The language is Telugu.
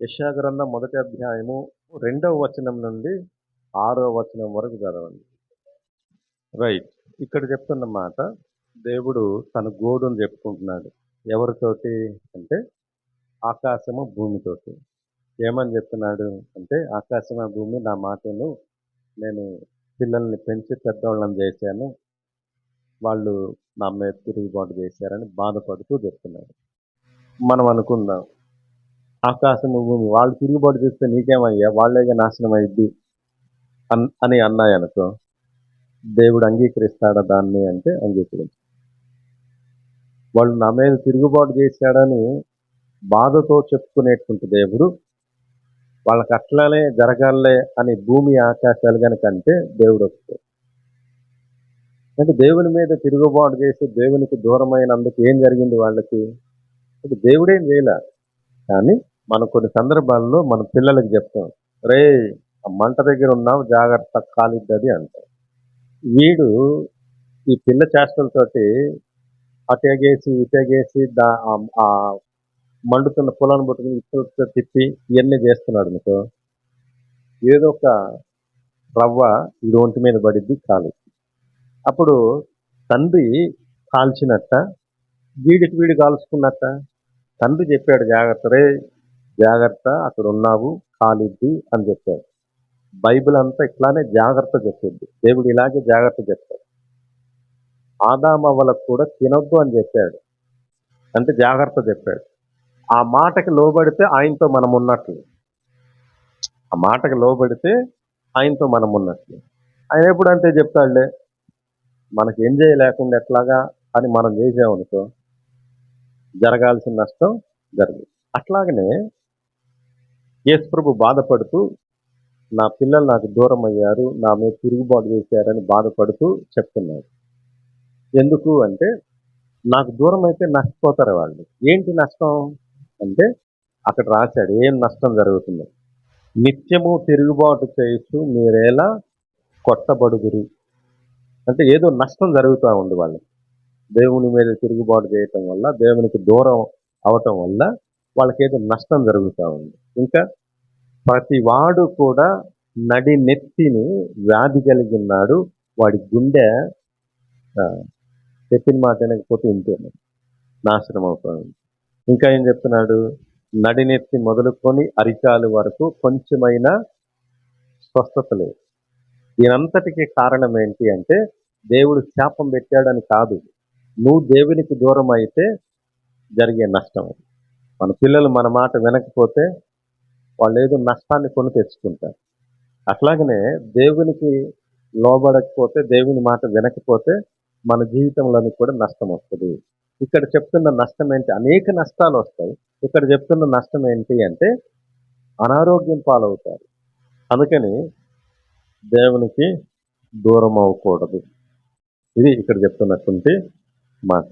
యెషయా గ్రంథం మొదటి అధ్యాయము 2వ వచనం నుండి 6వ వచనం వరకు చదవండి. రైట్. ఇక్కడ చెప్తున్న మాట, దేవుడు తన గోడును చెప్పుకుంటున్నాడు. ఎవరితోటి అంటే ఆకాశము భూమితోటి. ఏమని చెప్తున్నాడు అంటే, ఆకాశము భూమి నా మాటను నేను పిల్లల్ని పెంచి పెద్దోళ్ళని చేశాను, వాళ్ళు నా మీద తిరుగుబాటు చేశారని బాధపడుతూ చెప్తున్నాడు. మనం అనుకుందాం, ఆకాశము భూమి వాళ్ళు తిరుగుబాటు చేస్తే నీకేమయ్యా, వాళ్ళేగా నాశనం అయ్యిద్ది అని అన్నాయనుకో, దేవుడు అంగీకరిస్తాడా దాన్ని అంటే అంగీకరించు. వాళ్ళు నా మీద తిరుగుబాటు చేశాడని బాధతో చెప్పుకునేటువంటి దేవుడు, వాళ్ళకి అట్లానే జరగాలే అని భూమి ఆకాశాలు కనుక అంటే దేవుడు వస్తాడు. అంటే దేవుని మీద తిరుగుబాటు చేసి దేవునికి దూరమైనందుకు ఏం జరిగింది వాళ్ళకి? అంటే దేవుడేం చేయలే. కానీ మనం కొన్ని సందర్భాల్లో మన పిల్లలకి చెప్తాం, రే ఆ మంట దగ్గర ఉన్నావు జాగ్రత్త కాలిద్దది అంటాం. వీడు ఈ పిల్ల చేష్టలతోటి అటేగేసి ఇటేగేసి ఆ మండుతున్న పొలాన్ని పట్టుకుని ఇటు తిప్పి ఇవన్నీ చేస్తున్నాడు అనుకో, ఏదో ఒక రవ్వ వీడి ఒంటి మీద పడిద్ది కాలి. అప్పుడు తండ్రి కాల్చినట్ట, వీడికి వీడు కాల్చుకున్నట్ట. తండ్రి చెప్పాడు, జాగ్రత్త రే జాగ్రత్త అక్కడ ఉన్నావు కాలిద్ది అని చెప్పాడు. బైబిల్ అంతా ఇట్లానే జాగ్రత్త చెప్పిద్ది. దేవుడు ఇలాగే జాగ్రత్త చెప్తాడు. ఆదామవ్వలకు కూడా తినొద్దు అని చెప్పాడు, అంటే జాగ్రత్త చెప్పాడు. ఆ మాటకి లోబడితే ఆయనతో మనం ఉన్నట్లు. ఆ మాటకి లోబడితే ఆయనతో మనం ఉన్నట్లు. ఆయన ఎప్పుడంటే చెప్తాడులే, మనకి ఎంజాయ్ లేకుండా ఎట్లాగా అని మనం చేసామనుకో, జరగాల్సిన నష్టం జరగదు. అట్లాగనే యేసుప్రభు బాధపడుతూ, నా పిల్లలు నాకు దూరం అయ్యారు, నా మీద తిరుగుబాటు చేశారని బాధపడుతూ చెప్తున్నాడు. ఎందుకు అంటే, నాకు దూరం అయితే నష్టపోతారు వాళ్ళు. ఏంటి నష్టం అంటే, అక్కడ రాశాడు ఏం నష్టం జరుగుతుంది. నిత్యము తిరుగుబాటు చేస్తూ మీరేలా కొట్టబడుదురు. అంటే ఏదో నష్టం జరుగుతూ ఉంది వాళ్ళకి. దేవుని మీద తిరుగుబాటు చేయటం వల్ల, దేవునికి దూరం అవటం వల్ల వాళ్ళకి ఏదో నష్టం జరుగుతూ ఉంది. ఇంకా ప్రతి వాడు కూడా నడి నెత్తిని వ్యాధి కలిగి ఉన్నాడు, వాడి గుండె చెప్పిన మాట వినకపోతే ఇంతేనే నాశనం అవుతుంది. ఇంకా ఏం చెప్తున్నాడు, నడినెత్తి మొదలుకొని అరికాలు వరకు కొంచెమైనా స్వస్థత లేదు. దీనంతటికీ కారణం ఏంటి అంటే, దేవుడు శాపం పెట్టాడని కాదు, నువ్వు దేవునికి దూరం అయితే జరిగే నష్టం. మన పిల్లలు మన మాట వినకపోతే వాళ్ళు ఏదో నష్టాన్ని కొని తెచ్చుకుంటారు. అట్లాగనే దేవునికి లోబడకపోతే, దేవుని మాట వినకపోతే మన జీవితంలోనికి కూడా నష్టం వస్తుంది. ఇక్కడ చెప్తున్న నష్టం ఏంటి? అనేక నష్టాలు వస్తాయి. ఇక్కడ చెప్తున్న నష్టం ఏంటి అంటే అనారోగ్యం పాలవుతారు. అందుకని దేవునికి దూరం అవ్వకూడదు. ఇది ఇక్కడ చెప్తున్నటువంటి మాట.